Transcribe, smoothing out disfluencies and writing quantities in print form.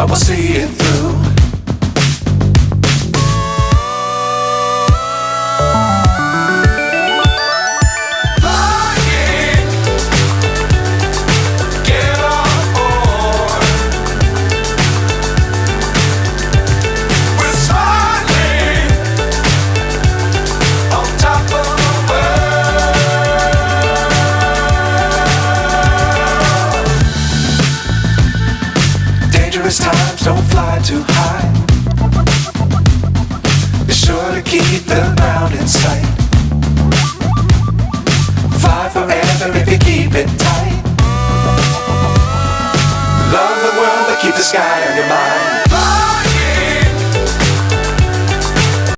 but we'll see it through. Times don't fly too high. Be sure to keep the ground in sight. Fly forever if you keep it tight. Love the world but keep the sky on your mind.